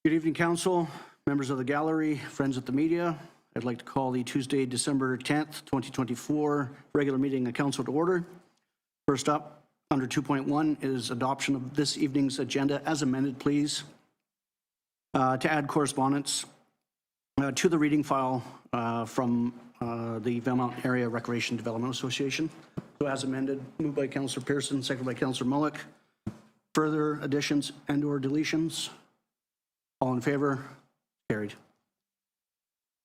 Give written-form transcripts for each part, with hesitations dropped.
Good evening, Council, members of the gallery, friends at the media. I'd like to call the Tuesday, December 10th, 2024 regular meeting of Council to order. First up, under 2.1 is adoption of this evening's agenda as amended, please. To add correspondence to the reading file from the Valemount Area Recreation Development Association. So as amended, moved by Councillor Pearson, seconded by Councillor Mullick. Further additions and or deletions? All in favor? Carried.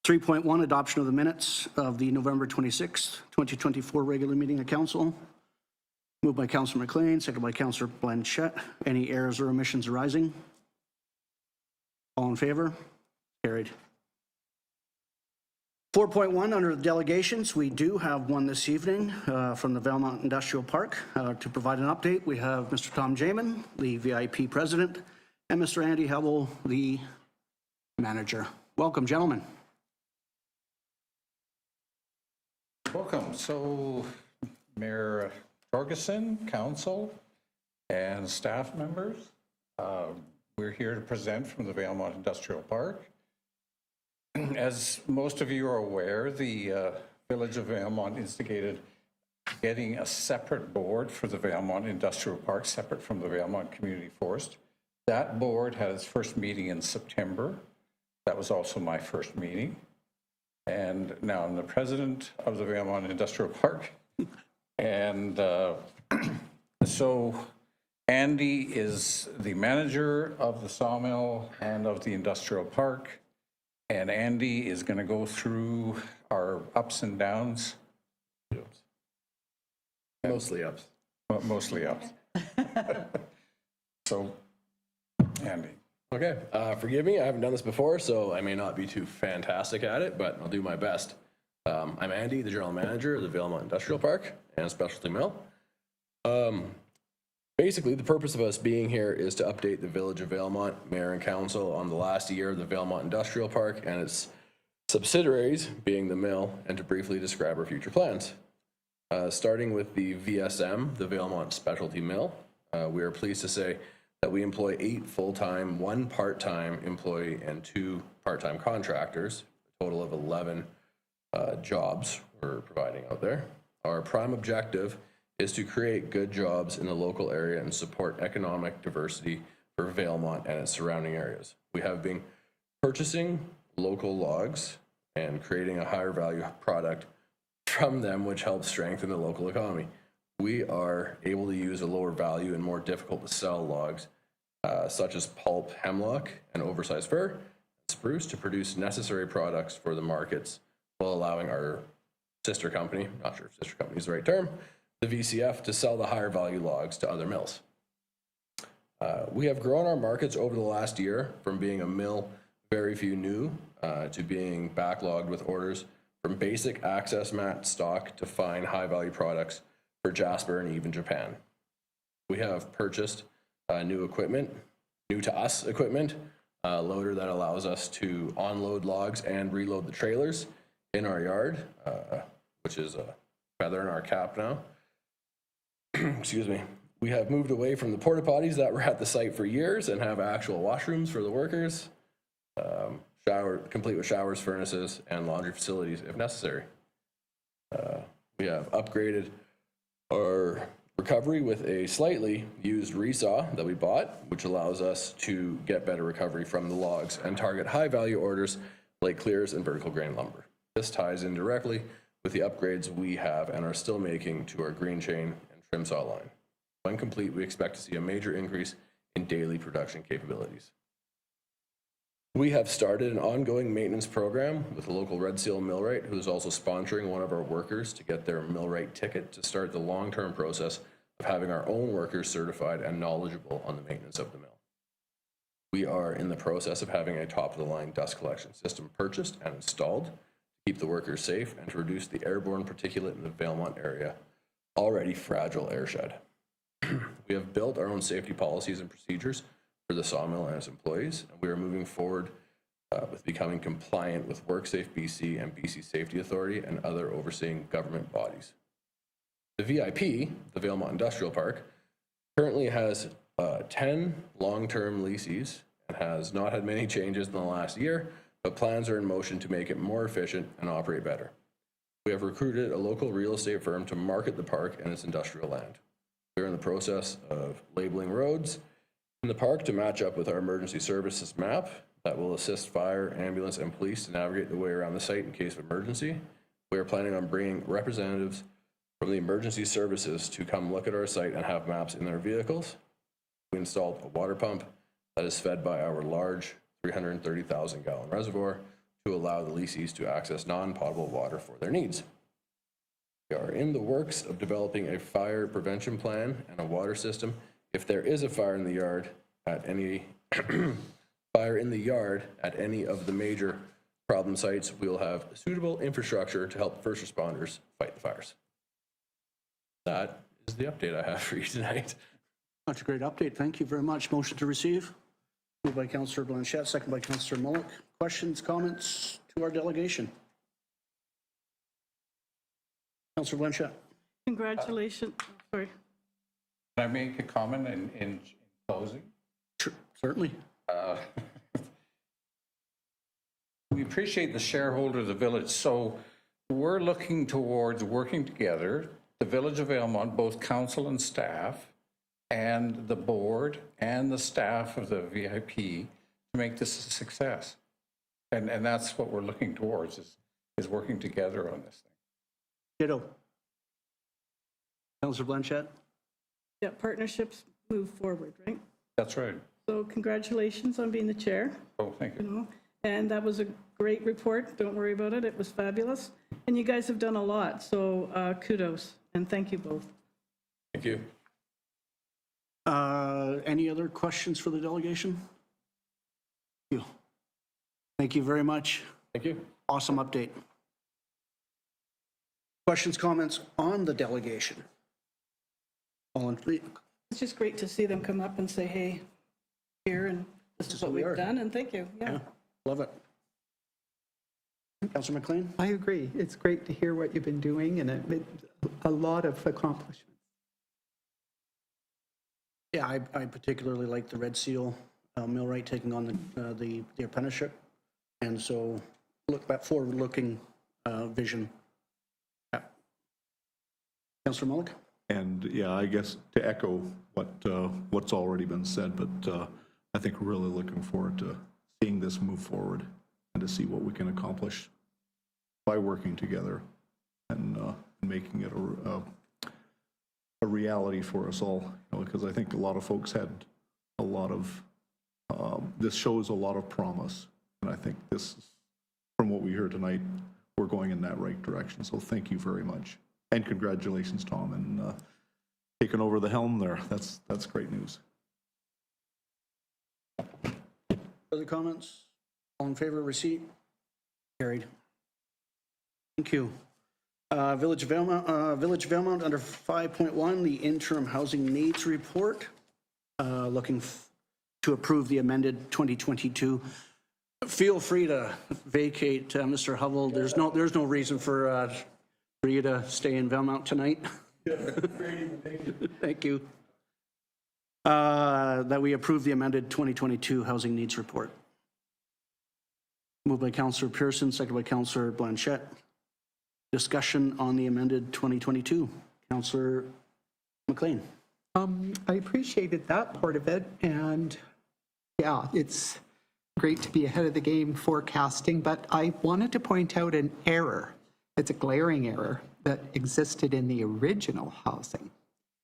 3.1, adoption of the minutes of the November 26th, 2024 regular meeting of Council. Moved by Councillor McLean, seconded by Councillor Blanchette. Any errors or omissions arising? All in favor? Carried. 4.1, under the delegations, we do have one this evening from the Valemount Industrial Park. To provide an update, we have Mr. Tom Jamin, the VIP president, and Mr. Andy Hebel, the manager. Welcome, gentlemen. Welcome. So, Mayor Torgerson, council, and staff members, we're here to present from the Valemount Industrial Park. As most of you are aware, the Village of Valemount instigated getting a separate board for the Valemount Industrial Park, separate from the Valemount Community Forest. That board had its first meeting in September. That was also my first meeting. And now I'm the president of the Valemount Industrial Park. And so Andy is the manager of the sawmill and of the industrial park. And Andy is going to go through our ups and downs. Mostly ups. Mostly ups. So, Andy. Okay, forgive me, I haven't done this before, so I may not be too fantastic at it, but I'll do my best. I'm Andy, the general manager of the Valemount Industrial Park and Specialty Mill. Basically, the purpose of us being here is to update the Village of Valemount, Mayor and Council, on the last year of the Valemount Industrial Park and its subsidiaries, being the mill, and to briefly describe our future plans. Starting with the VSM, the Valemount Specialty Mill, we are pleased to say that we employ 8 full-time, 1 part-time employee, and 2 part-time contractors, a total of 11 jobs we're providing out there. Our prime objective is to create good jobs in the local area and support economic diversity for Valemount and its surrounding areas. We have been purchasing local logs and creating a higher value product from them, which helps strengthen the local economy. We are able to use a lower value and more difficult to sell logs, such as pulp, hemlock, and oversized fir, and spruce, to produce necessary products for the markets, while allowing our sister company, not sure if sister company is the right term, the VCF, to sell the higher value logs to other mills. We have grown our markets over the last year from being a mill, very few new, to being backlogged with orders from basic access mat stock to fine high value products for Jasper and even Japan. We have purchased new equipment, new to us equipment, a loader that allows us to unload logs and reload the trailers in our yard, which is a feather in our cap now. Excuse me. We have moved away from the porta potties that were at the site for years and have actual washrooms for the workers, complete with showers, furnaces, and laundry facilities if necessary. We have upgraded our recovery with a slightly used resaw that we bought, which allows us to get better recovery from the logs and target high value orders like clears and vertical grain lumber. This ties in directly with the upgrades we have and are still making to our green chain and trim saw line. When complete, we expect to see a major increase in daily production capabilities. We have started an ongoing maintenance program with a local Red Seal millwright, who is also sponsoring one of our workers to get their millwright ticket to start the long-term process of having our own workers certified and knowledgeable on the maintenance of the mill. We are in the process of having a top-of-the-line dust collection system purchased and installed to keep the workers safe and to reduce the airborne particulate in the Valemount area, already fragile airshed. We have built our own safety policies and procedures for the sawmill and its employees, and we are moving forward with becoming compliant with WorkSafe BC and BC Safety Authority and other overseeing government bodies. The VIP, the Valemount Industrial Park, currently has 10 long-term leases and has not had many changes in the last year, but plans are in motion to make it more efficient and operate better. We have recruited a local real estate firm to market the park and its industrial land. We're in the process of labeling roads in the park to match up with our emergency services map that will assist fire, ambulance, and police to navigate the way around the site in case of emergency. We are planning on bringing representatives from the emergency services to come look at our site and have maps in their vehicles. We installed a water pump that is fed by our large 330,000 gallon reservoir to allow the leasees to access non-potable water for their needs. We are in the works of developing a fire prevention plan and a water system. If there is a fire in the yard at any of the major problem sites, we will have suitable infrastructure to help first responders fight the fires. That is the update I have for you tonight. That's a great update. Thank you very much. Motion to receive. Moved by Councillor Blanchette, second by Councillor Mullock. Questions, comments to our delegation? Councillor Blanchette. Congratulations. Sorry. Can I make a comment in closing? Sure, certainly. We appreciate the shareholder of the village, so we're looking towards working together, the Village of Valemount, both council and staff, and the board and the staff of the VIP to make this a success. And that's what we're looking towards, is working together on this thing. Ditto. Councillor Blanchette. Yeah, partnerships move forward, right? That's right. So congratulations on being the chair. Oh, thank you. And that was a great report. Don't worry about it. It was fabulous. And you guys have done a lot. So kudos and thank you both. Thank you. Any other questions for the delegation? Thank you. Thank you very much. Thank you. Awesome update. Questions, comments on the delegation? All in favor? It's just great to see them come up and say, hey, here, and this is what we've done, and thank you. Yeah. Love it. Councillor McLean? I agree. It's great to hear what you've been doing, and a lot of accomplishments. Yeah, I particularly like the Red Seal millwright taking on the apprenticeship, and so look that forward-looking vision. Yeah. Councillor Mullock? And yeah, I guess to echo what's already been said, but I think we're really looking forward to seeing this move forward and to see what we can accomplish by working together and making it a reality for us all. Because I think a lot of folks had a lot of, this shows a lot of promise. And I think this, from what we hear tonight, we're going in that right direction. So thank you very much. And congratulations, Tom, and taking over the helm there. That's great news. Other comments? All in favor of receipt? Carried. Thank you. Village of Valemount under 5.1, the interim housing needs report. Looking to approve the amended 2022. Feel free to vacate, Mr. Hovell. There's no reason for you to stay in Valemount tonight. Thank you. That we approve the amended 2022 housing needs report. Moved by Councillor Pearson, second by Councillor Blanchette. Discussion on the amended 2022. Councillor McLean. I appreciated that part of it, and yeah, it's great to be ahead of the game forecasting, but I wanted to point out an error. It's a glaring error that existed in the original housing.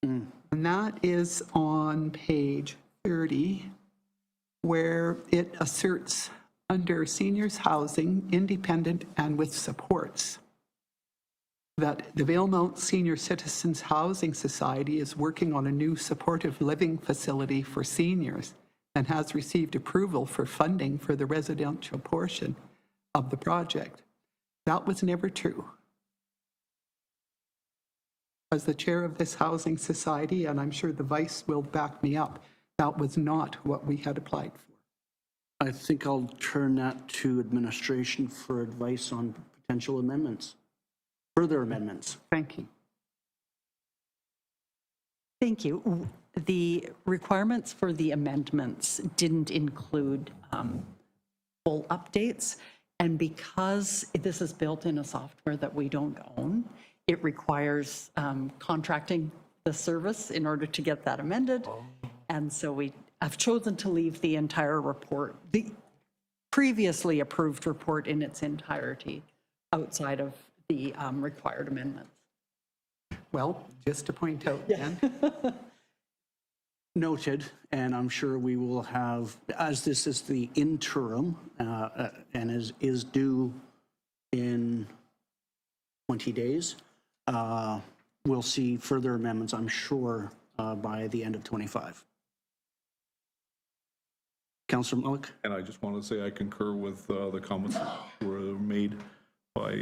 And that is on page 30, where it asserts under seniors housing, independent and with supports, that the Valemount Senior Citizens Housing Society is working on a new supportive living facility for seniors and has received approval for funding for the residential portion of the project. That was never true. As the chair of this housing society, and I'm sure the vice will back me up, that was not what we had applied for. I think I'll turn that to administration for advice on potential amendments, further amendments. Thank you. Thank you. the requirements for the amendments didn't include full updates. And because this is built in a software that we don't own, it requires contracting the service in order to get that amended. And so we have chosen to leave the entire report, the previously approved report in its entirety, outside of the required amendments. Well, just to point out then, Noted, and I'm sure we will have, as this is the interim and is due in 20 days, we'll see further amendments, I'm sure, by the end of 25. Councillor Mullick? And I just want to say I concur with the comments that were made by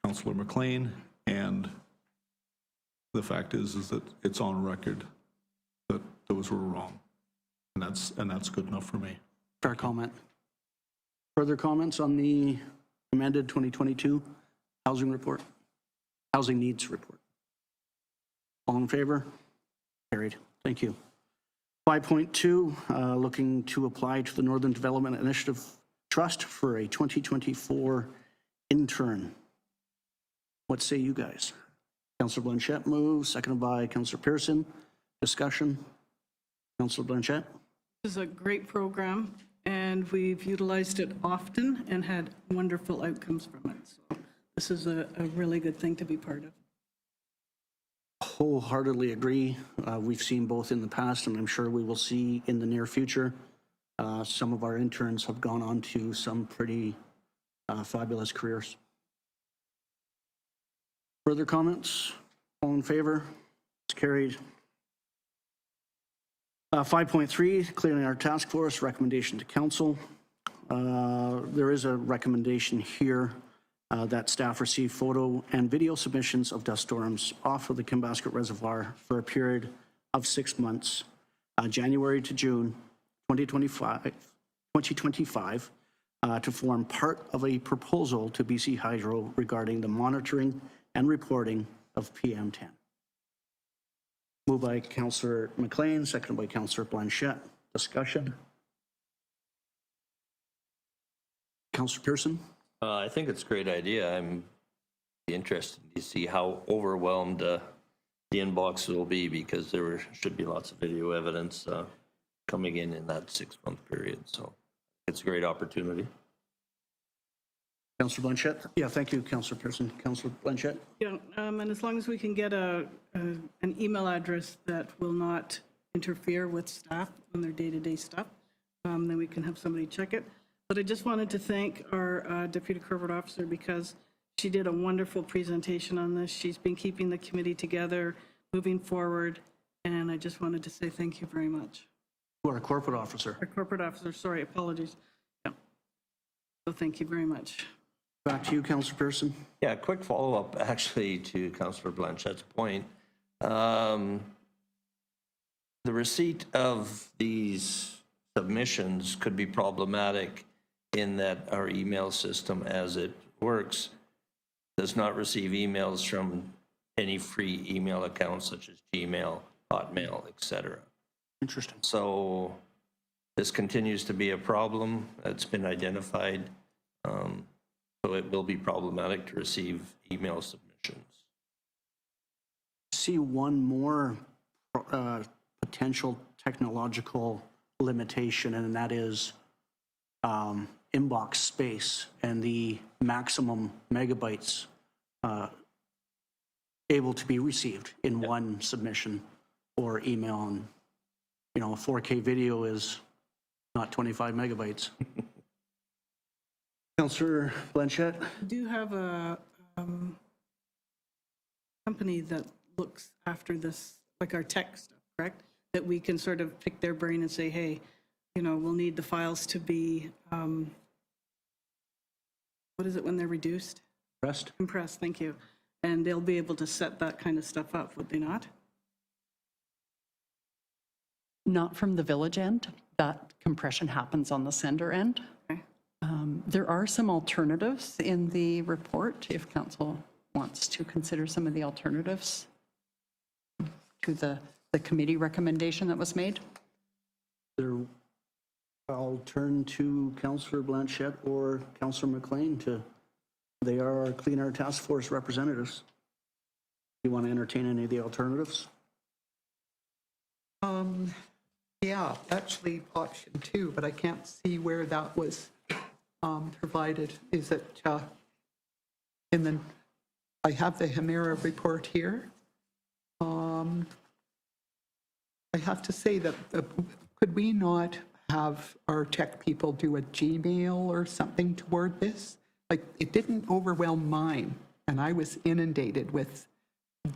Councillor McLean, and the fact is that it's on record that those were wrong, and that's good enough for me. Fair comment. Further comments on the amended 2022 housing report, housing needs report? All in favor? Carried. Thank you. 5.2, looking to apply to the Northern Development Initiative Trust for a 2024 intern. What say you guys? Councillor Blanchette moves, seconded by Councillor Pearson. Discussion. Councillor Blanchette? This is a great program, and we've utilized it often and had wonderful outcomes from it. So this is a really good thing to be part of. Wholeheartedly agree. We've seen both in the past, and I'm sure we will see in the near future. Some of our interns have gone on to some pretty fabulous careers. Further comments? All in favor? It's carried. 5.3, clearing our task force, recommendation to council. There is a recommendation here that staff receive photo and video submissions of dust storms off of the Kinbasket Reservoir for a period of 6 months, January to June 2025, to form part of a proposal to BC Hydro regarding the monitoring and reporting of PM10. Moved by Councillor McLean, seconded by Councillor Blanchette. Discussion. Councillor Pearson? I think it's a great idea. I'm interested to see how overwhelmed the inbox will be, because there should be lots of video evidence coming in that 6-month period. So it's a great opportunity. Councillor Blanchette? Yeah, thank you, Councillor Pearson. Councillor Blanchette? Yeah, and as long as we can get an email address that will not interfere with staff on their day-to-day stuff, then we can have somebody check it. But I just wanted to thank our Deputy Corporate Officer, because she did a wonderful presentation on this. She's been keeping the committee together, moving forward, and I just wanted to say thank you very much. You are a corporate officer. Our Corporate Officer, sorry, apologies. Yeah. So thank you very much. Back to you, Councillor Pearson. Yeah, quick follow-up actually to Councillor Blanchette's point. The receipt of these submissions could be problematic in that our email system, as it works, does not receive emails from any free email accounts such as Gmail, Hotmail, etc. Interesting. So this continues to be a problem that's been identified. So it will be problematic to receive email submissions. See one more potential technological limitation, and that is inbox space and the maximum megabytes able to be received in one submission or email. And, you know, a 4K video is not 25 megabytes. Councillor Blanchette? We do have a company that looks after this, like our tech stuff, correct? That we can sort of pick their brain and say, hey, you know, we'll need the files to be, what is it when they're reduced? Rest? Compressed, thank you. And they'll be able to set that kind of stuff up, would they not? Not from the village end. That compression happens on the sender end. Okay. There are some alternatives in the report, if council wants to consider some of the alternatives to the the committee recommendation that was made. There, I'll turn to Councillor Blanchette or Councillor McLean they are our Clean Air Task Force representatives. Do you want to entertain any of the alternatives? Yeah, actually, option 2, but I can't see where that was provided. Is it in the, I have the Hemera report here. I have to say that, could we not have our tech people do a Gmail or something toward this? Like, it didn't overwhelm mine, and I was inundated with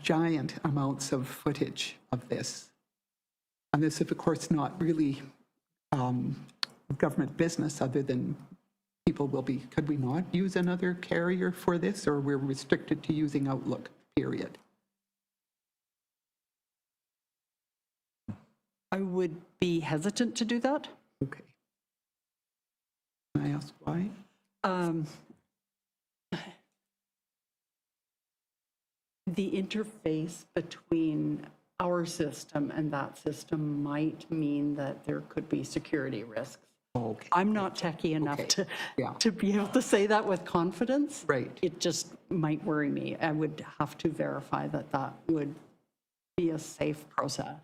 giant amounts of footage of this. And this is, of course, not really government business, other than people will be, could we not use another carrier for this, or we're restricted to using Outlook, period? I would be hesitant to do that. Okay. Can I ask why? The interface between our system and that system might mean that there could be security risks. Okay. I'm not techie enough Okay. Yeah. to be able to say that with confidence. Right. It just might worry me. I would have to verify that that would be a safe process.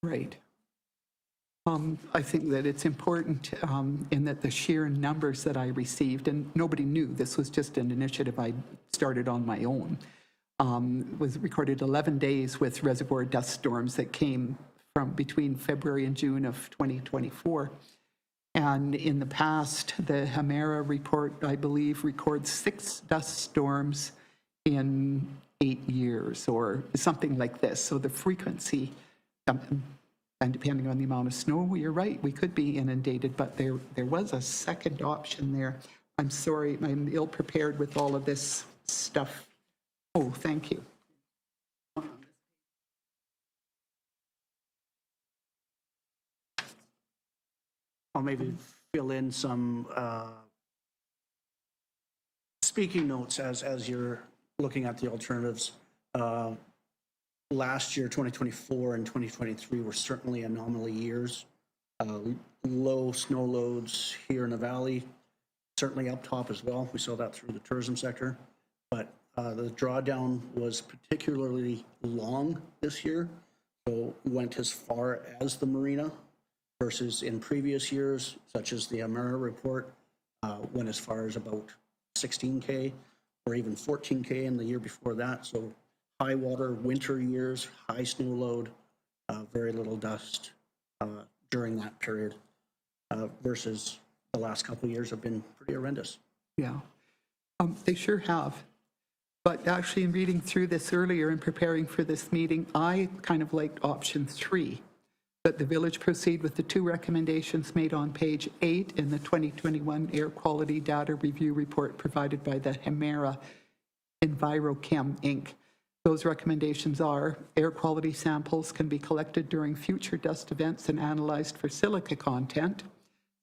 Right. I think that it's important in that the sheer numbers that I received, and nobody knew, this was just an initiative I started on my own, was recorded 11 days with reservoir dust storms that came from between February and June of 2024. And in the past, the Hemera report, I believe, records 6 dust storms in 8 years or something like this. So the frequency, and depending on the amount of snow, you're right, we could be inundated, but there was a second option there. I'm sorry, I'm ill-prepared with all of this stuff. Oh, thank you. I'll maybe fill in some speaking notes as you're looking at the alternatives. Last year, 2024 and 2023 were certainly anomaly years. Low snow loads here in the valley, certainly up top as well. We saw that through the tourism sector. But the drawdown was particularly long this year, so went as far as the marina versus in previous years, such as the Hemera report, went as far as about 16K or even 14K in the year before that. So high water winter years, high snow load, very little dust during that period versus the last couple of years have been pretty horrendous. Yeah, they sure have. But actually, in reading through this earlier and preparing for this meeting, I kind of liked option 3, that the village proceed with the 2 recommendations made on page 8 in the 2021 Air Quality Data Review Report provided by the Hemera EnviroChem, Inc. Those recommendations are: air quality samples can be collected during future dust events and analyzed for silica content.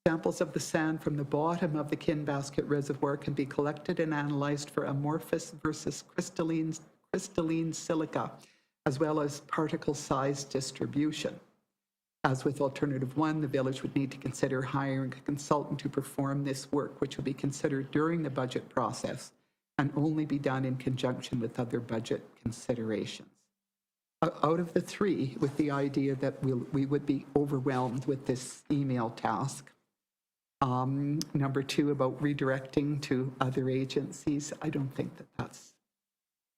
Samples of the sand from the bottom of the Kinbasket Reservoir can be collected and analyzed for amorphous versus crystalline silica, as well as particle size distribution. As with alternative 1, the village would need to consider hiring a consultant to perform this work, which will be considered during the budget process and only be done in conjunction with other budget considerations. Out of the 3, with the idea that we would be overwhelmed with this email task. Number 2, about redirecting to other agencies, I don't think that that's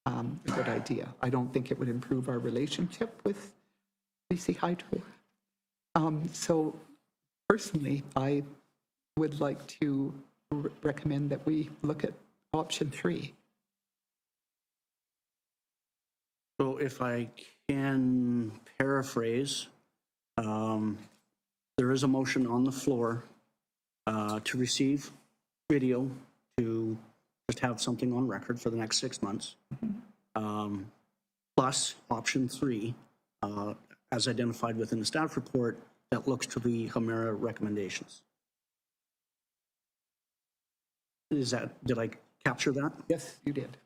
a good idea. I don't think it would improve our relationship with BC Hydro. So personally, I would like to recommend that we look at option 3. So if I can paraphrase, there is a motion on the floor to receive video, to just have something on record for the next 6 months, plus option 3, as identified within the staff report, that looks to the Hemera recommendations. Did I capture that? Yes, you did.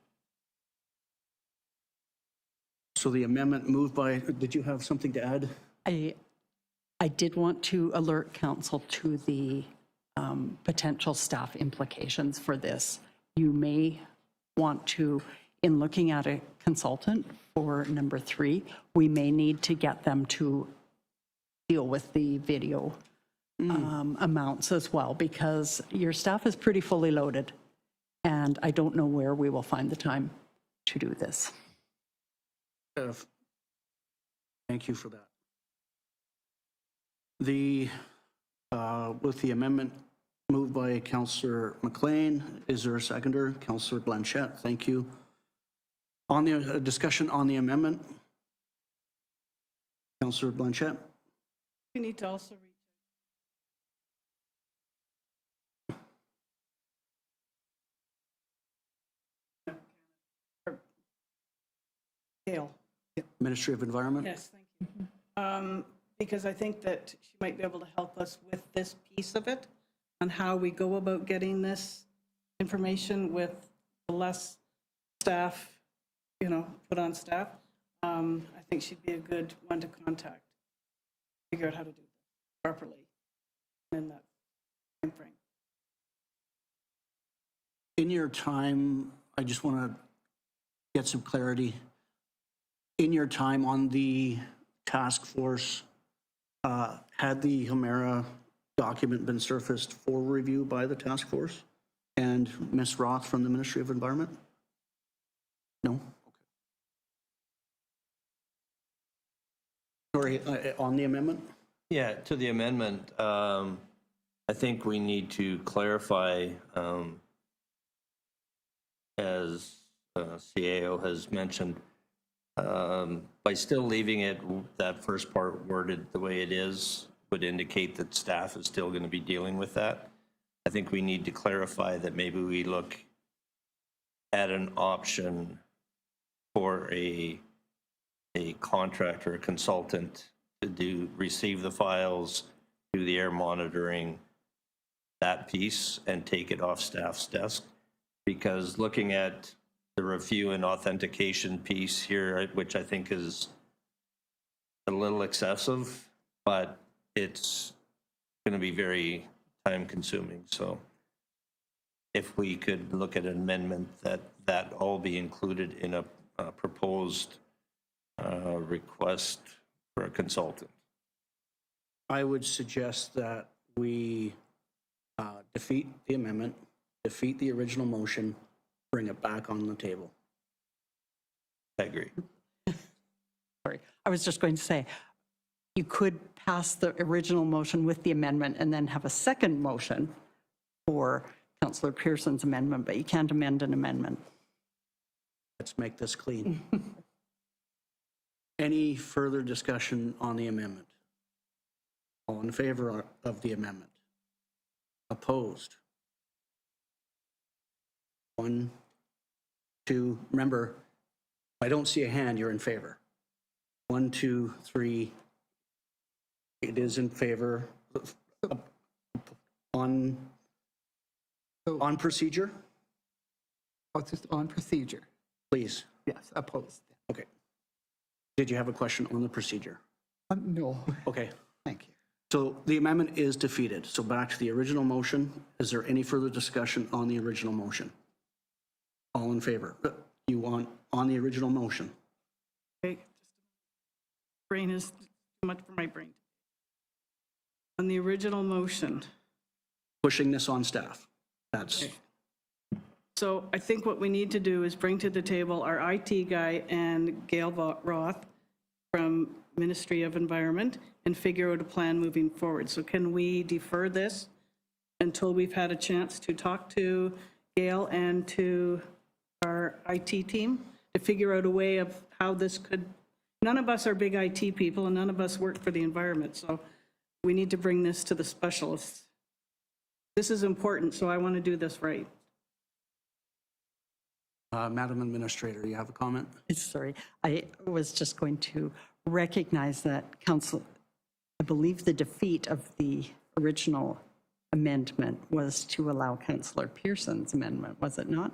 So the amendment moved by, did you have something to add? I did want to alert council to the potential staff implications for this. You may want to, in looking at a consultant for number 3, we may need to get them to deal with the video amounts as well, because your staff is pretty fully loaded, and I don't know where we will find the time to do this. Thank you for that. With the amendment moved by Councillor McLean, is there a seconder? Councillor Blanchette, thank you. On the discussion on the amendment, Councillor Blanchette. We need to also Gail. Ministry of Environment. Yes, thank you. Because I think that she might be able to help us with this piece of it, on how we go about getting this information with less staff, put on staff. I think she'd be a good one to contact, figure out how to do this properly in that time frame. In your time, I just want to get some clarity. In your time on the task force, had the Humera document been surfaced for review by the task force and Ms. Roth from the Ministry of Environment? No? Okay. Sorry, on the amendment? Yeah, to the amendment, I think we need to clarify, as CAO has mentioned, by still leaving it, that first part worded the way it is, would indicate that staff is still going to be dealing with that. I think we need to clarify that maybe we look at an option for a contractor, a consultant to receive the files, do the air monitoring, that piece, and take it off staff's desk. Because looking at the review and authentication piece here, which I think is a little excessive, but it's going to be very time consuming. So if we could look at an amendment that all be included in a proposed request for a consultant. I would suggest that we defeat the amendment, defeat the original motion, bring it back on the table. I agree. Sorry, I was just going to say, you could pass the original motion with the amendment and then have a second motion for Councillor Pearson's amendment, but you can't amend an amendment. Let's make this clean. Any further discussion on the amendment? All in favor of the amendment? Opposed? 1, 2, remember, if I don't see a hand, you're in favor. 1, 2, 3, it is in favor. On procedure, Oh, it's just on procedure. please. Yes, opposed. Okay. Did you have a question on the procedure? No, Okay. thank you. So the amendment is defeated. So back to the original motion. Is there any further discussion on the original motion? All in favor? You want on the original motion? Okay, brain is too much for my brain. On the original motion, Pushing this on staff. That's, so I think what we need to do is bring to the table our IT guy and Gail Roth from Ministry of Environment and figure out a plan moving forward. So can we defer this until we've had a chance to talk to Gail and to our IT team to figure out a way of how this could, none of us are big IT people and none of us work for the environment. So we need to bring this to the specialists. This is important, so I want to do this right. Madam Administrator, you have a comment? Sorry, I was just going to recognize that Council, I believe the defeat of the original amendment was to allow Councillor Pearson's amendment, was it not?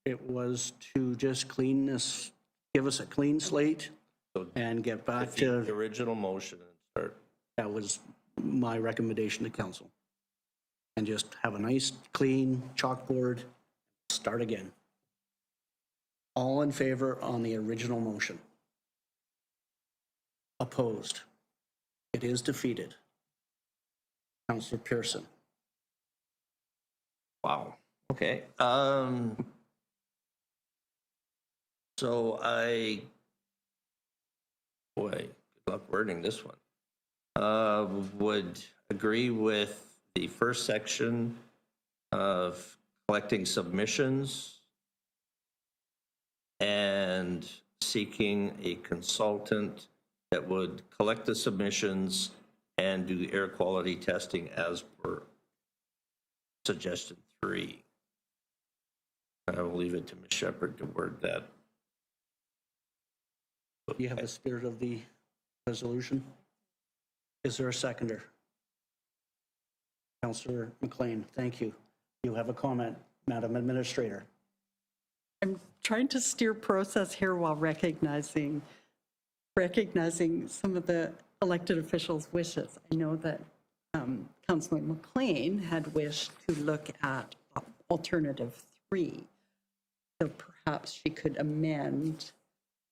It was to just clean this, give us a clean slate and get back Defeat the to, original motion and start. that was my recommendation to council. And just have a nice, clean chalkboard, start again. All in favor on the original motion? Opposed? It is defeated. Councillor Pearson. Wow, okay. So boy, good luck wording this one. Would agree with the first section of collecting submissions and seeking a consultant that would collect the submissions and do air quality testing as per suggestion 3. I will leave it to Ms. Shepherd to word that. Do you have the spirit of the resolution? Is there a seconder? Councillor McLean, thank you. You have a comment, Madam Administrator. I'm trying to steer process here while recognizing some of the elected officials' wishes. I know that Councillor McLean had wished to look at alternative 3. So perhaps she could amend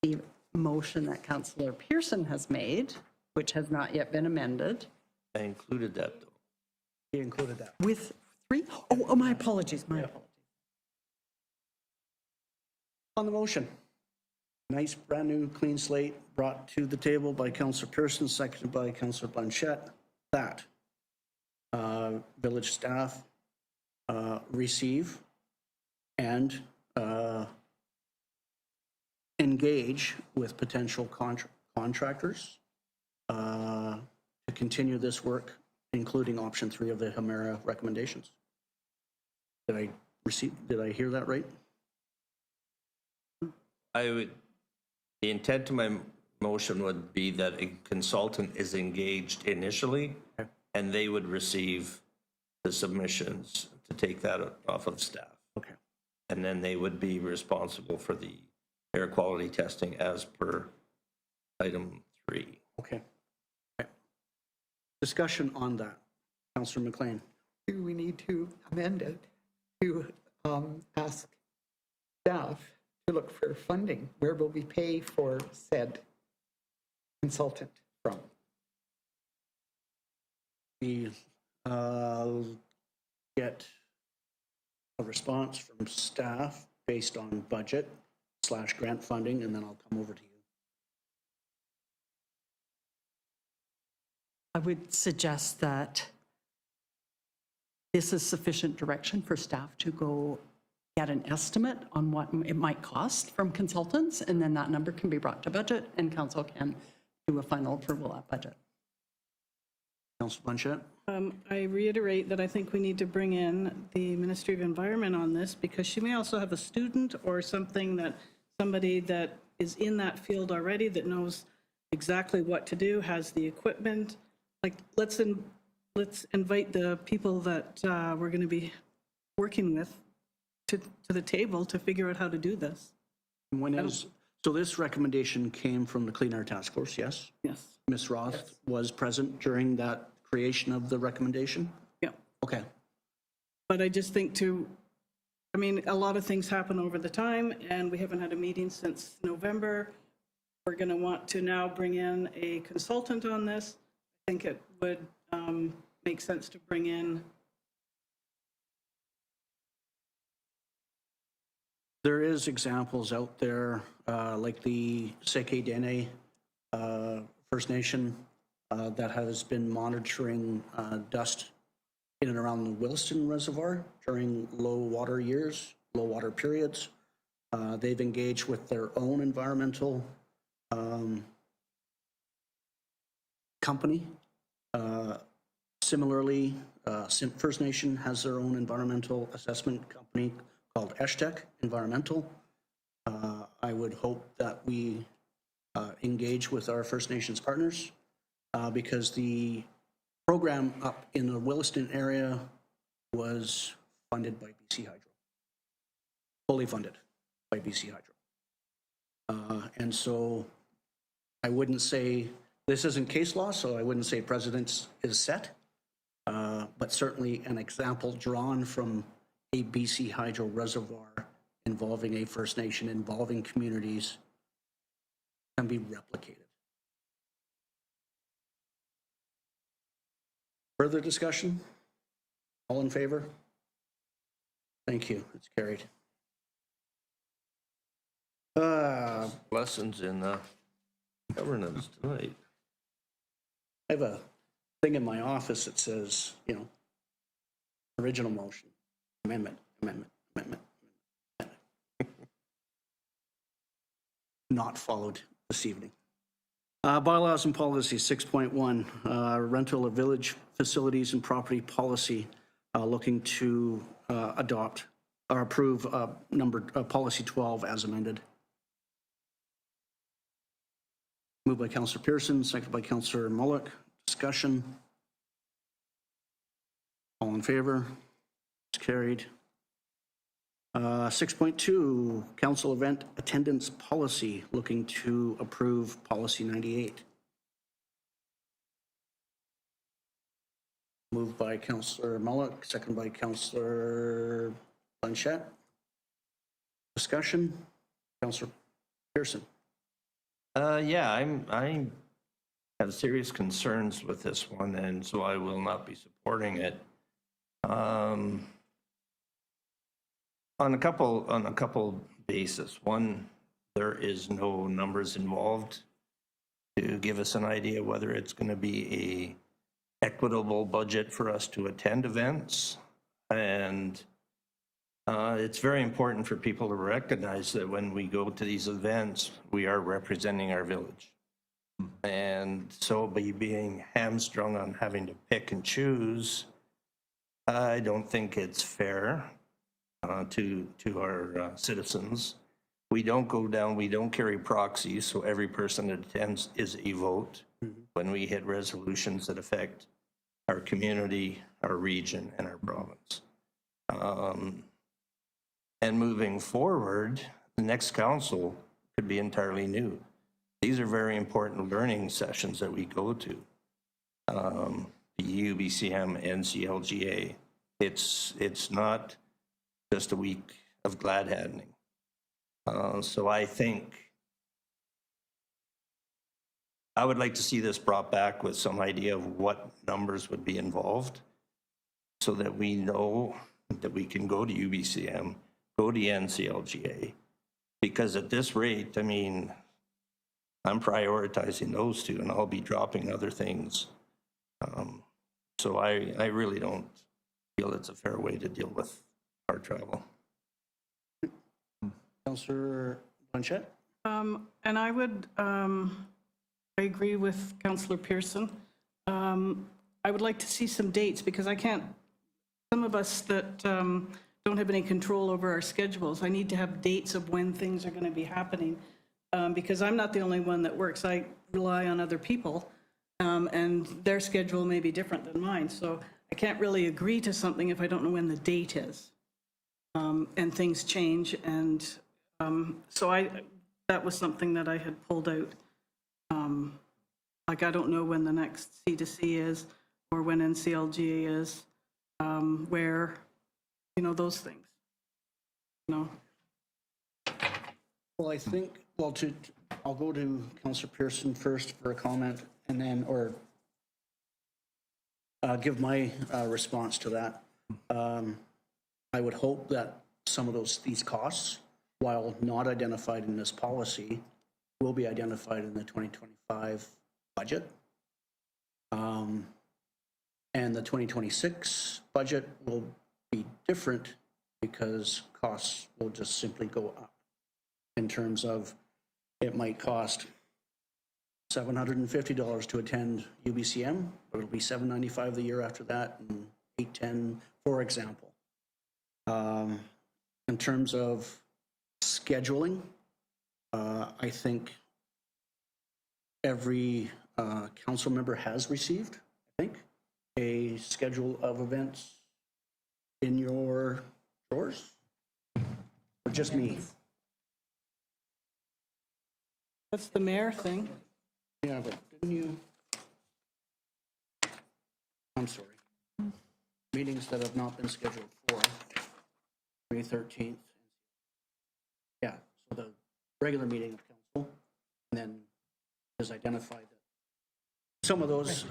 the motion that Councillor Pearson has made, which has not yet been amended, I included that, though. He included that. with 3. Oh, my apologies, my apologies. On the motion, nice, brand-new, clean slate brought to the table by Councillor Pearson, seconded by Councillor Blanchette, that village staff receive and engage with potential contractors to continue this work, including option 3 of the Hamera recommendations. Did I hear that right? The intent of my motion would be that a consultant is engaged initially, and they would receive the submissions to take that off of staff. Okay. And then they would be responsible for the air quality testing as per item 3. Okay. Discussion on that. Councillor McLean. Do we need to amend it to ask staff to look for funding? Where will we pay for said consultant from? We get a response from staff based on budget / grant funding, and then I'll come over to you. I would suggest that this is sufficient direction for staff to go get an estimate on what it might cost from consultants, and then that number can be brought to budget, and council can do a final approval at budget. Councillor Blanchette? I reiterate that I think we need to bring in the Ministry of Environment on this, because she may also have a student or somebody that is in that field already that knows exactly what to do, has the equipment. Like, let's invite the people that we're going to be working with to the table to figure out how to do this. So this recommendation came from the Clean Air Task Force, yes? Yes. Ms. Roth was present during that creation of the recommendation? Yeah. Okay. But I just think a lot of things happen over the time, and we haven't had a meeting since November. We're going to want to now bring in a consultant on this. I think it would make sense to bring in. There is examples out there, like the Seke Dene First Nation that has been monitoring dust in and around the Williston Reservoir during low water periods. They've engaged with their own environmental company. Similarly, First Nation has their own environmental assessment company called Eshtec Environmental. I would hope that we engage with our First Nations partners because the program up in the Williston area was funded by BC Hydro, fully funded by BC Hydro. And so I wouldn't say, this isn't case law, so I wouldn't say precedence is set, but certainly an example drawn from a BC hydro reservoir involving a First Nation, involving communities, can be replicated. Further discussion? All in favor? Thank you, it's carried. Lessons in governance tonight. I have a thing in my office that says, original motion, amendment. Not followed this evening. Bylaws and policies, 6.1, rental of village facilities and property policy, looking to adopt or approve policy 12 as amended. Moved by Councillor Pearson, seconded by Councillor Mullock. Discussion. All in favor? It's carried. 6.2, council event attendance policy, looking to approve policy 98. Moved by Councillor Mullock, seconded by Councillor Blanchette. Discussion. Councillor Pearson. Yeah, I have serious concerns with this one, and so I will not be supporting it. On a couple basis. One, there is no numbers involved to give us an idea whether it's going to be a equitable budget for us to attend events, and it's very important for people to recognize that when we go to these events, we are representing our village. And so by being hamstrung on having to pick and choose, I don't think it's fair to our citizens. We don't go down, we don't carry proxies, so every person that attends is a vote when we hit resolutions that affect our community, our region, and our province. And moving forward, the next council could be entirely new. These are very important learning sessions that we go to. The UBCM, NCLGA. It's not just a week of glad-handing. So I think I would like to see this brought back with some idea of what numbers would be involved so that we know that we can go to UBCM, go to NCLGA, because at this rate, I mean, I'm prioritizing those two and I'll be dropping other things. So I really don't feel it's a fair way to deal with our travel. Councillor Blanchette? And I would, I agree with Councillor Pearson. I would like to see some dates because I can't, some of us that don't have any control over our schedules, I need to have dates of when things are going to be happening because I'm not the only one that works. I rely on other people and their schedule may be different than mine. So I can't really agree to something if I don't know when the date is. And things change, and so that was something that I had pulled out. Like I don't know when the next C2C is, or when NCLGA is, where, those things. No. Well, I think, I'll go to Councillor Pearson first for a comment, and then, or give my response to that. I would hope that some of these costs, while not identified in this policy, will be identified in the 2025 budget. And the 2026 budget will be different because costs will just simply go up in terms of it might cost $750 to attend UBCM, but it'll be $795 the year after that, and $810, for example. In terms of scheduling, I think every council member has received, I think, a schedule of events in your drawers, or just me? That's the mayor thing. Yeah, but didn't you? I'm sorry. Meetings that have not been scheduled for May 13th. Yeah, so the regular meeting of council, and then is identified that some of those,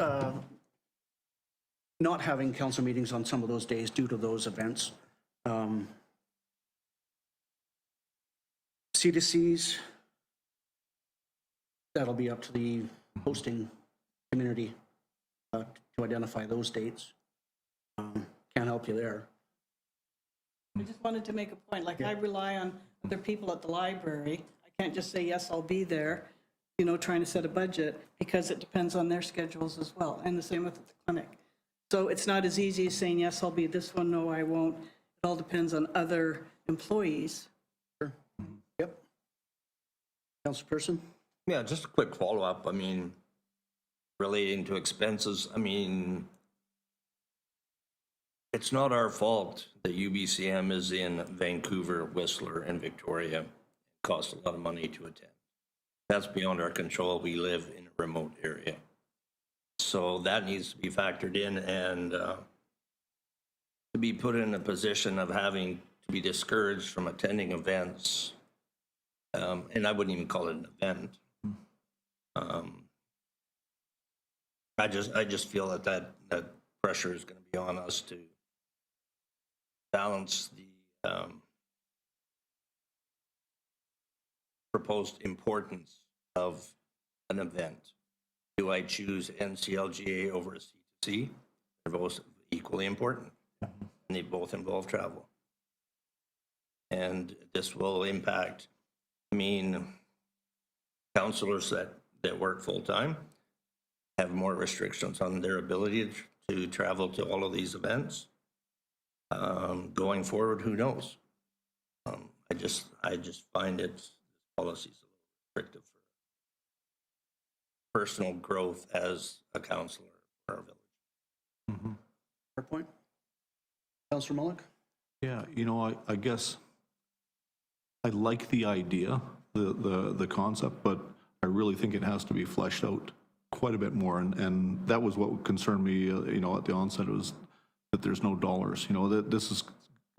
not having council meetings on some of those days due to those events. C2Cs, that'll be up to the hosting community to identify those dates. Can't help you there. I just wanted to make a point, like I rely on other people at the library. I can't just say, yes, I'll be there, you know, trying to set a budget, because it depends on their schedules as well, and the same with the clinic. So it's not as easy as saying, yes, I'll be this one, no, I won't. It all depends on other employees. Yep. Councilperson? Yeah, just a quick follow-up. I mean, relating to expenses, I mean, it's not our fault that UBCM is in Vancouver, Whistler, and Victoria. It costs a lot of money to attend. That's beyond our control. We live in a remote area. So that needs to be factored in, and to be put in a position of having to be discouraged from attending events, and I wouldn't even call it an event. I just feel that pressure is going to be on us to balance the proposed importance of an event. Do I choose NCLGA over a C2C? They're both equally important, and they both involve travel. And this will impact, I mean, counselors that work full-time have more restrictions on their ability to travel to all of these events. Going forward, who knows? I just find this policy a little restrictive for personal growth as a counselor for our village. Fair point. Councilor Mullock? Yeah, you know, I guess I like the idea, the concept, but I really think it has to be fleshed out quite a bit more. And that was what concerned me, you know, at the onset, was that there's no dollars. You know, that this has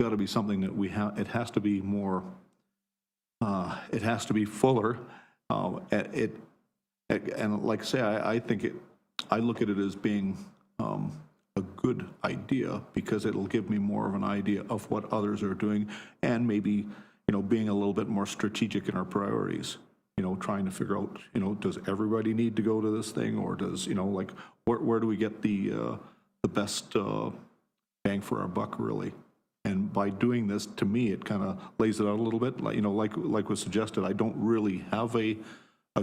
got to be something that we have, it has to be more, it has to be fuller. And like I say, I think I look at it as being a good idea, because it'll give me more of an idea of what others are doing, and maybe, you know, being a little bit more strategic in our priorities. You know, trying to figure out, you know, does everybody need to go to this thing, or does, you know, like, where do we get the best bang for our buck, really? And by doing this, to me, it kind of lays it out a little bit. Like, you know, like was suggested, I don't really have a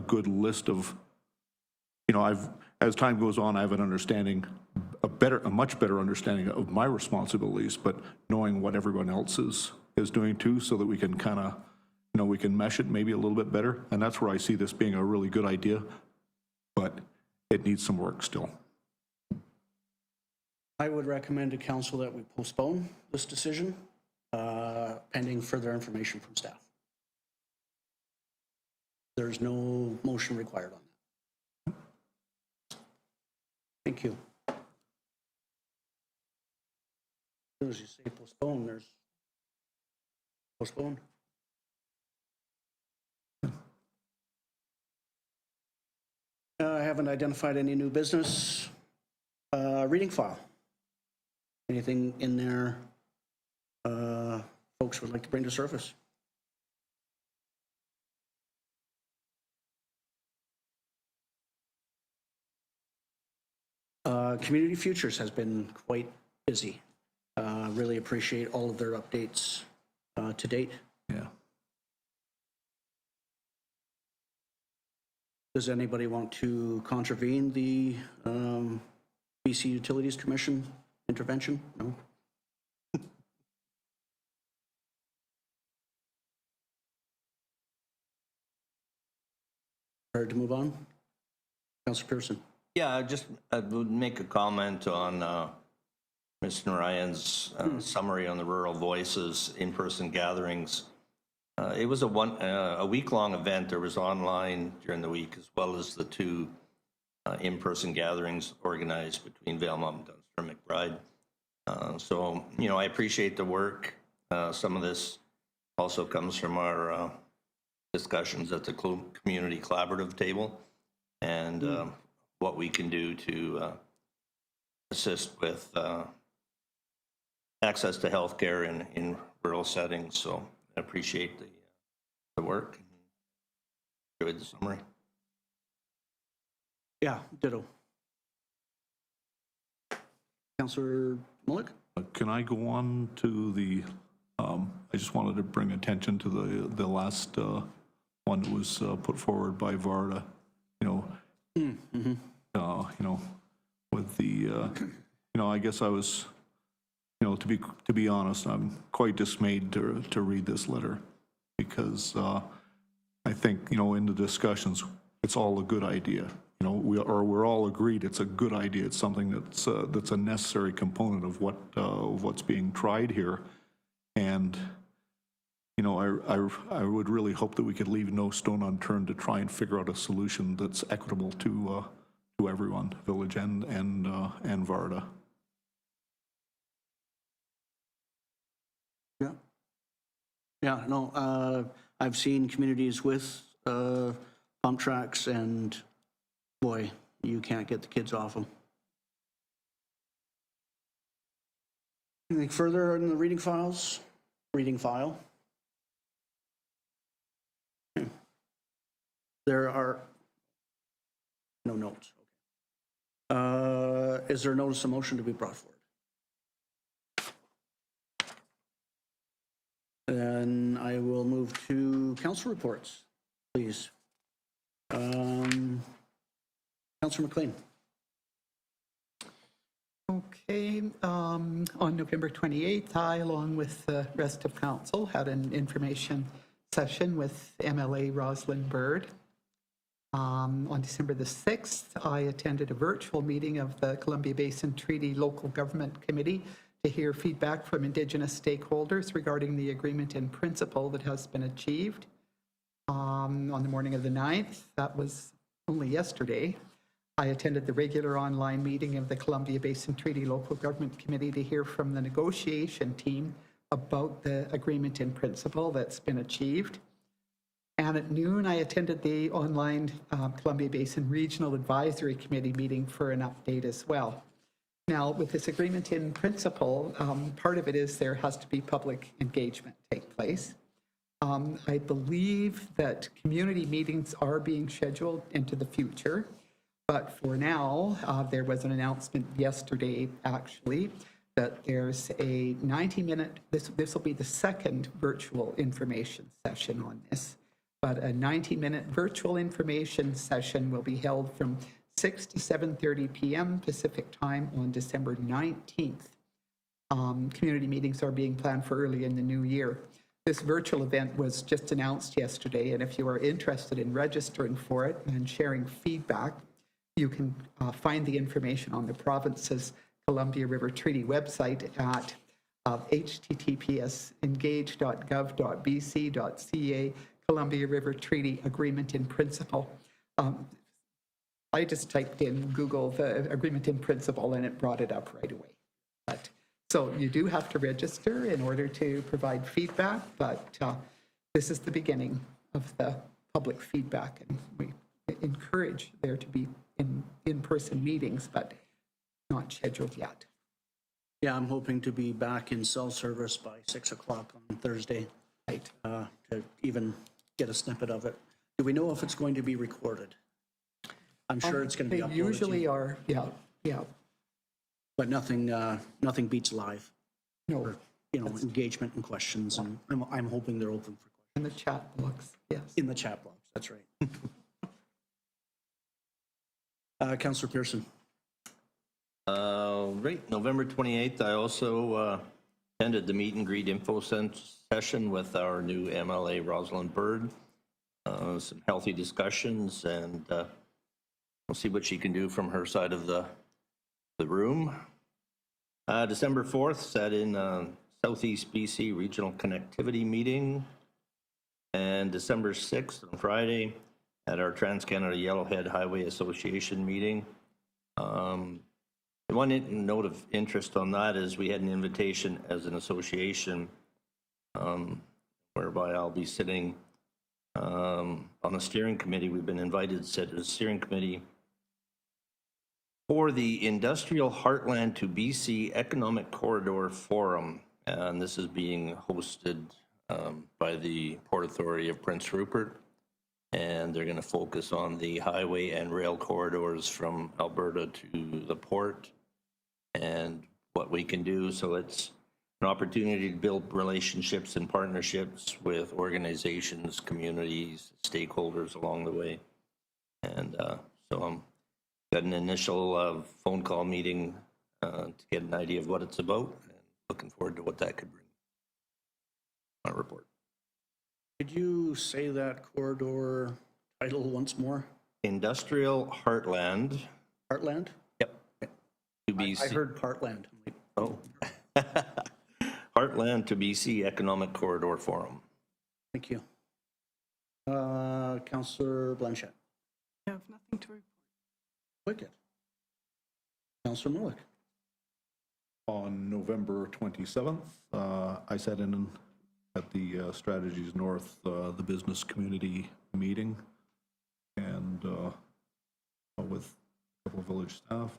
good list of, you know, as time goes on, I have an understanding, a much better understanding of my responsibilities, but knowing what everyone else is doing too, so that we can kind of, you know, we can mesh it maybe a little bit better. And that's where I see this being a really good idea, but it needs some work still. I would recommend to council that we postpone this decision pending further information from staff. There's no motion required on that. Thank you. As soon as you say postpone, there's postpone. I haven't identified any new business. Reading file. Anything in there folks would like to bring to surface? Community Futures has been quite busy. Really appreciate all of their updates to date. Yeah. Does anybody want to contravene the BC Utilities Commission intervention? No? Prepared to move on? Councilor Pearson. Yeah, I would make a comment on Ms. Narayan's summary on the Rural Voices in-person gatherings. It was a week-long event. There was online during the week, as well as the two in-person gatherings organized between Valemount, Dunster, and McBride. So, you know, I appreciate the work. Some of this also comes from our discussions at the community collaborative table and what we can do to assist with access to healthcare in rural settings. So I appreciate the work. Enjoyed the summary. Yeah, ditto. Councillor Mullick? Can I go on to the, I just wanted to bring attention to the last one that was put forward by Varda, you know, you know, with the, you know, I guess I was, you know, to be honest, I'm quite dismayed to read this letter because I think, you know, in the discussions, it's all a good idea. You know, we're all agreed it's a good idea. It's something that's a necessary component of what's being tried here, and you know, I would really hope that we could leave no stone unturned to try and figure out a solution that's equitable to everyone, Village and Varda. Yeah. Yeah, no, I've seen communities with pump tracks, and boy, you can't get the kids off them. Anything further in the reading files? Reading file? Okay. There are no notes. Is there a notice of motion to be brought forward? Then I will move to council reports, please. Councillor McLean. Okay, on November 28th, I, along with the rest of council, had an information session with MLA Rosalind Bird. On December the 6th, I attended a virtual meeting of the Columbia Basin Treaty Local Government Committee to hear feedback from Indigenous stakeholders regarding the agreement in principle that has been achieved. On the morning of the 9th, that was only yesterday, I attended the regular online meeting of the Columbia Basin Treaty Local Government Committee to hear from the negotiation team about the agreement in principle that's been achieved. And at noon, I attended the online Columbia Basin Regional Advisory Committee meeting for an update as well. Now, with this agreement in principle, part of it is there has to be public engagement take place. I believe that community meetings are being scheduled into the future, but for now, there was an announcement yesterday, actually, that there's a 90-minute, this will be the second virtual information session on this, but a 90-minute virtual information session will be held from 6 to 7:30 p.m. Pacific time on December 19th. Community meetings are being planned for early in the new year. This virtual event was just announced yesterday, and if you are interested in registering for it and sharing feedback, you can find the information on the province's Columbia River Treaty website at https://engage.gov.bc.ca Columbia River Treaty Agreement in Principle. I just typed in Google the agreement in principle and it brought it up right away. But, so you do have to register in order to provide feedback, but this is the beginning of the public feedback, and we encourage there to be in-person meetings, but not scheduled yet. Yeah, I'm hoping to be back in cell service by 6 o'clock on Thursday. Right. To even get a snippet of it. Do we know if it's going to be recorded? I'm sure it's going to be They uploaded. usually are, yeah. But nothing beats live. No, Or, you know, engagement and questions, and I'm hoping they're open for questions. in the chat box, yes. In the chat box, that's right. Councillor Pearson. Right, November 28th, I also attended the meet and greet info session with our new MLA, Rosalind Bird. Some healthy discussions, and we'll see what she can do from her side of the room. December 4th, sat in Southeast BC Regional Connectivity Meeting. And December 6th, on Friday, at our Trans-Canada Yellowhead Highway Association meeting. One note of interest on that is we had an invitation as an association whereby I'll be sitting on a steering committee. We've been invited to sit at a steering committee for the Industrial Heartland to BC Economic Corridor Forum. And this is being hosted by the Port Authority of Prince Rupert. And they're going to focus on the highway and rail corridors from Alberta to the port and what we can do. So it's an opportunity to build relationships and partnerships with organizations, communities, stakeholders along the way. And so I'm got an initial phone call meeting to get an idea of what it's about, and looking forward to what that could bring. My report. Could you say that corridor title once more? Industrial Heartland. Heartland? Yep. To BC. I heard Heartland. Oh. Heartland to BC Economic Corridor Forum. Thank you. Councillor Blanchette. I have nothing to report. Wicked. Councillor Mullick. On November 27th, I sat in at the Strategies North, the business community meeting, and with a couple of village staff,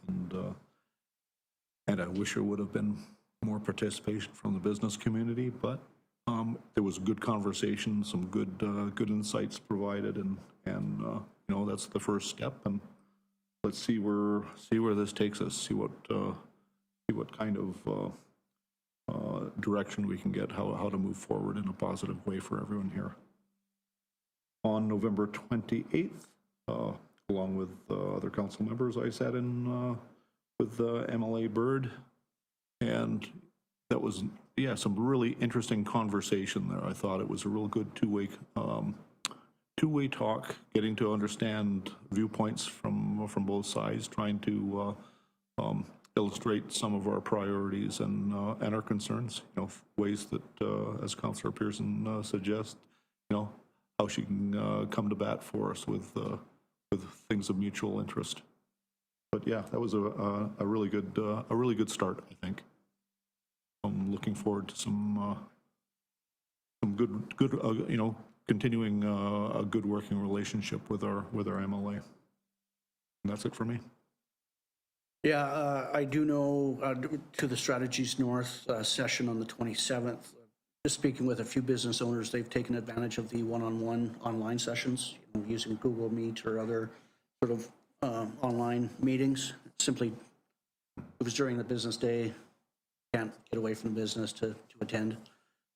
and I wish there would have been more participation from the business community, but there was good conversation, some good insights provided, and you know, that's the first step, and let's see where this takes us, see what kind of direction we can get, how to move forward in a positive way for everyone here. On November 28th, along with other council members, I sat in with MLA Bird, and that was, yeah, some really interesting conversation there. I thought it was a real good two-way talk, getting to understand viewpoints from both sides, trying to illustrate some of our priorities and our concerns, you know, ways that, as Councillor Pearson suggests, you know, how she can come to bat for us with things of mutual interest. But yeah, that was a really good start, I think. I'm looking forward to some good you know, continuing a good working relationship with our MLA. And that's it for me. Yeah, I do know to the Strategies North session on the 27th, just speaking with a few business owners, they've taken advantage of the one-on-one online sessions, you know, using Google Meet or other sort of online meetings. Simply, it was during the business day, can't get away from business to attend.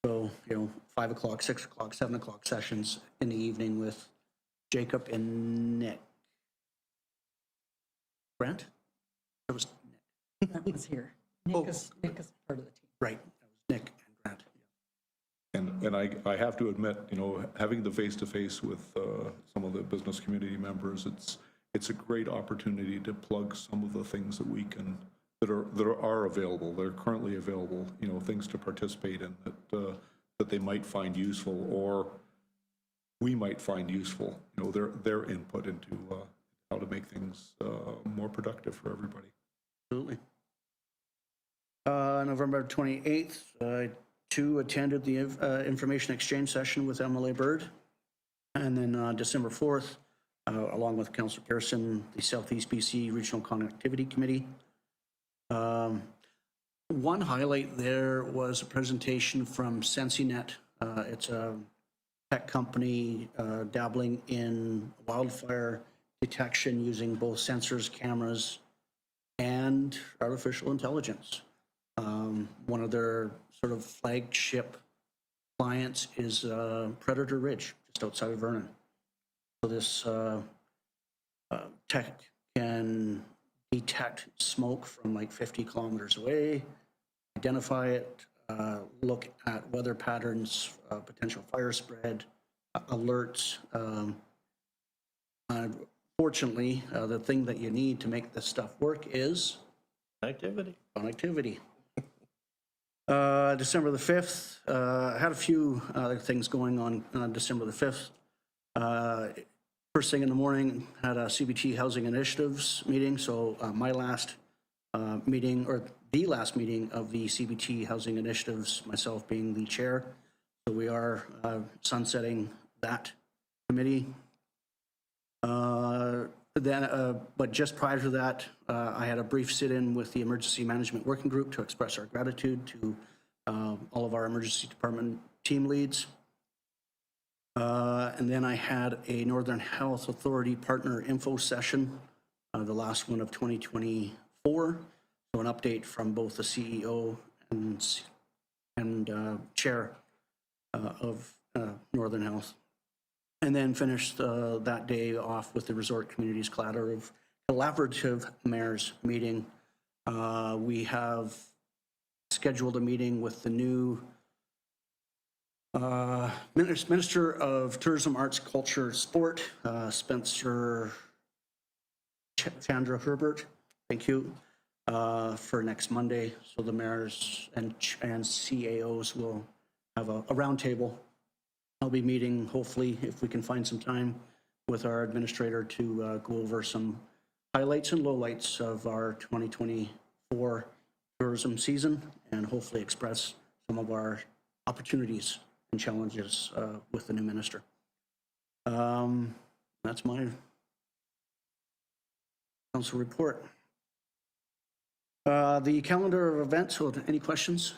So, you know, 5 o'clock, 6 o'clock, 7 o'clock sessions in the evening with Jacob and Nick. Grant? That was Nick. That was here. Nick is part of the team. Right, that was Nick and Grant. And I have to admit, you know, having the face-to-face with some of the business community members, it's a great opportunity to plug some of the things that we can, that are available, that are currently available, you know, things to participate in that they might find useful, or we might find useful, you know, their input into how to make things more productive for everybody. Absolutely. November 28th, I too attended the information exchange session with MLA Bird. And then December 4th, along with Councillor Pearson, the Southeast BC Regional Connectivity Committee. One highlight there was a presentation from SensiNet. It's a tech company dabbling in wildfire detection using both sensors, cameras, and artificial intelligence. One of their sort of flagship clients is Predator Ridge, just outside of Vernon. So this tech can detect smoke from like 50 kilometers away, identify it, look at weather patterns, potential fire spread, alerts. Fortunately, the thing that you need to make this stuff work is connectivity. December the 5th, I had a few other things going on December the 5th. First thing in the morning, had a CBT Housing Initiatives meeting, so my last meeting, or the last meeting of the CBT Housing Initiatives, myself being the chair. So we are sunsetting that committee. But just prior to that, I had a brief sit-in with the Emergency Management Working Group to express our gratitude to all of our emergency department team leads. And then I had a Northern Health Authority partner info session, the last one of 2024. So an update from both the CEO and chair of Northern Health. And then finished that day off with the Resort Communities Collaborative Mayors meeting. We have scheduled a meeting with the new Minister of Tourism, Arts, Culture, Sport, Spencer Chandra Herbert, thank you, for next Monday. So the mayors and CAOs will have a roundtable. I'll be meeting, hopefully, if we can find some time, with our administrator to go over some highlights and lowlights of our 2024 tourism season, and hopefully express some of our opportunities and challenges with the new minister. That's my council report. The calendar of events, so any questions?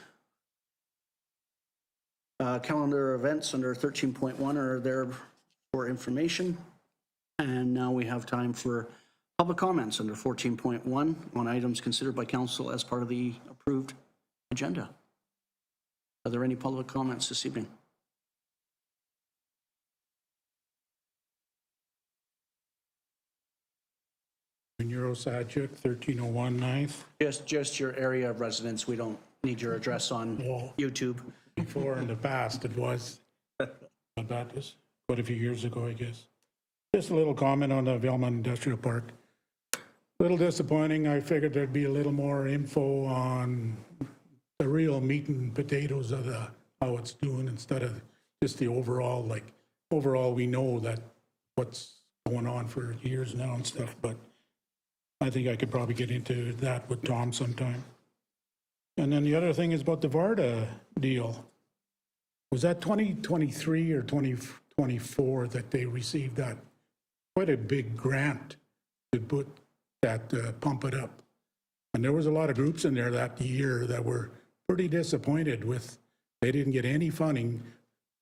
Calendar events under 13.1 are there for information. And now we have time for public comments under 14.1 on items considered by council as part of the approved agenda. Are there any public comments this evening? Eurosadic, 1301 9th. Just your area of residence. We don't need your address on YouTube. Before in the past it was, but that is quite a few years ago, I guess. Just a little comment on the Valemount Industrial Park. A little disappointing. I figured there'd be a little more info on the real meat and potatoes of how it's doing instead of just the overall, overall we know that what's going on for years now and stuff, but I think I could probably get into that with Tom sometime. And then the other thing is about the Varda deal. Was that 2023 or 2024 that they received that quite a big grant to put that, pump it up? And there was a lot of groups in there that year that were pretty disappointed with, they didn't get any funding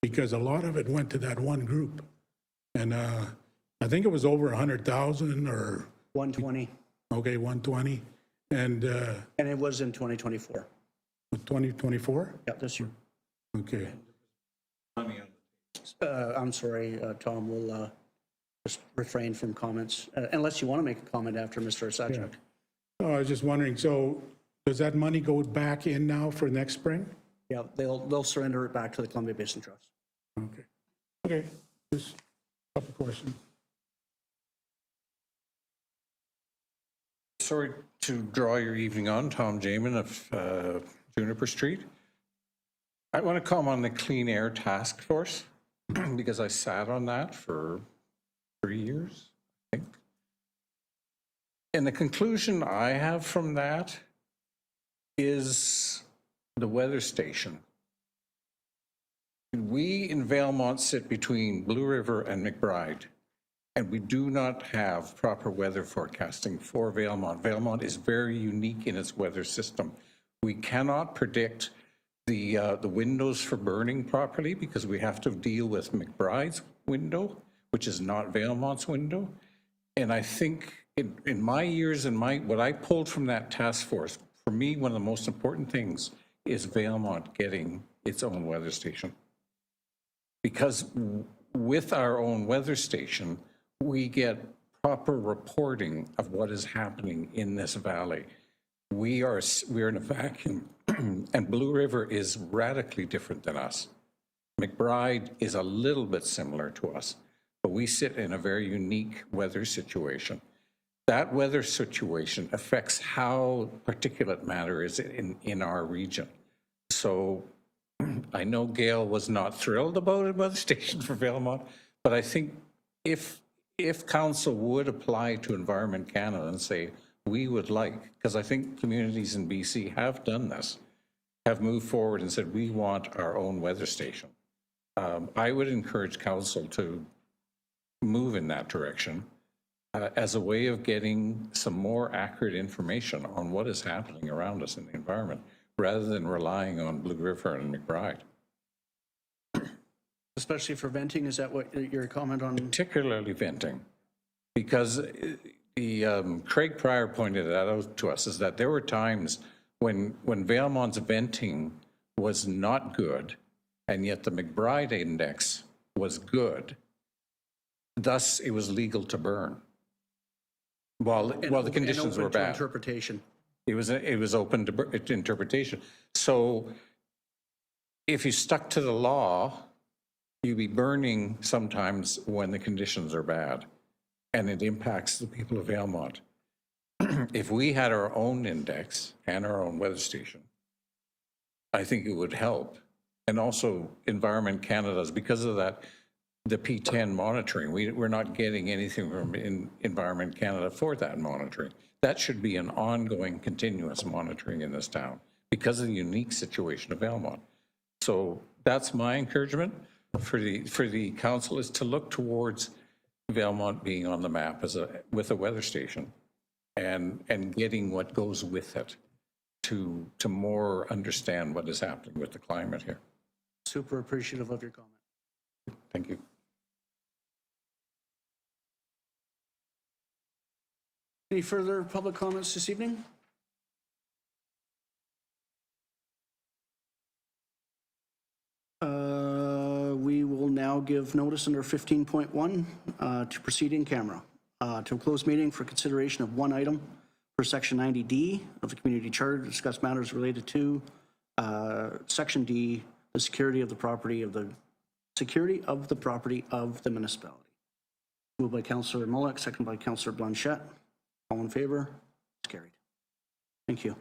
because a lot of it went to that one group. And I think it was over 100,000 or 120. Okay, 120. And it was in 2024. 2024? Yeah, this year. Okay. I'm sorry, Tom, we'll just refrain from comments, unless you want to make a comment after Mr. Sajak. Oh, I was just wondering, so does that money go back in now for next spring? Yeah, they'll surrender it back to the Columbia Basin Trust. Okay. Okay, just a couple questions. Sorry to draw your evening on, Tom Jamin of Juniper Street. I want to comment on the Clean Air Task Force because I sat on that for 3 years, I think. And the conclusion I have from that is the weather station. We in Valemount sit between Blue River and McBride, and we do not have proper weather forecasting for Valemount. Valemount is very unique in its weather system. We cannot predict the windows for burning properly because we have to deal with McBride's window, which is not Valemount's window. And I think in my years and what I pulled from that task force, for me, one of the most important things is Valemount getting its own weather station. Because with our own weather station, we get proper reporting of what is happening in this valley. We're in a vacuum, and Blue River is radically different than us. McBride is a little bit similar to us, but we sit in a very unique weather situation. That weather situation affects how particulate matter is in our region. So I know Gail was not thrilled about a weather station for Valemount, but I think if if council would apply to Environment Canada and say, we would like, because I think communities in BC have done this, have moved forward and said, we want our own weather station. I would encourage council to move in that direction as a way of getting some more accurate information on what is happening around us in the environment, rather than relying on Blue River and McBride. Especially for venting, is that what your comment on? Particularly venting, because Craig Pryor pointed that out to us, is that there were times when Valemount's venting was not good, and yet the McBride index was good. Thus, it was legal to burn. While the conditions were bad. Interpretation. It was open to interpretation. So if you stuck to the law, you'd be burning sometimes when the conditions are bad, and it impacts the people of Valemount. If we had our own index and our own weather station, I think it would help. And also Environment Canada's, because of that, the P10 monitoring, we're not getting anything from Environment Canada for that monitoring. That should be an ongoing, continuous monitoring in this town because of the unique situation of Valemount. So that's my encouragement for the council, is to look towards Valemount being on the map with a weather station, and getting what goes with it to more understand what is happening with the climate here. Super appreciative of your comment. Thank you. Any further public comments this evening? We will now give notice under 15.1 to proceed in camera to a closed meeting for consideration of one item for Section 90D of the Community Charter to discuss matters related to Section D, the security of the property of the municipality. Moved by Councillor Mullock, seconded by Councillor Blanchette. All in favor? It's carried. Thank you.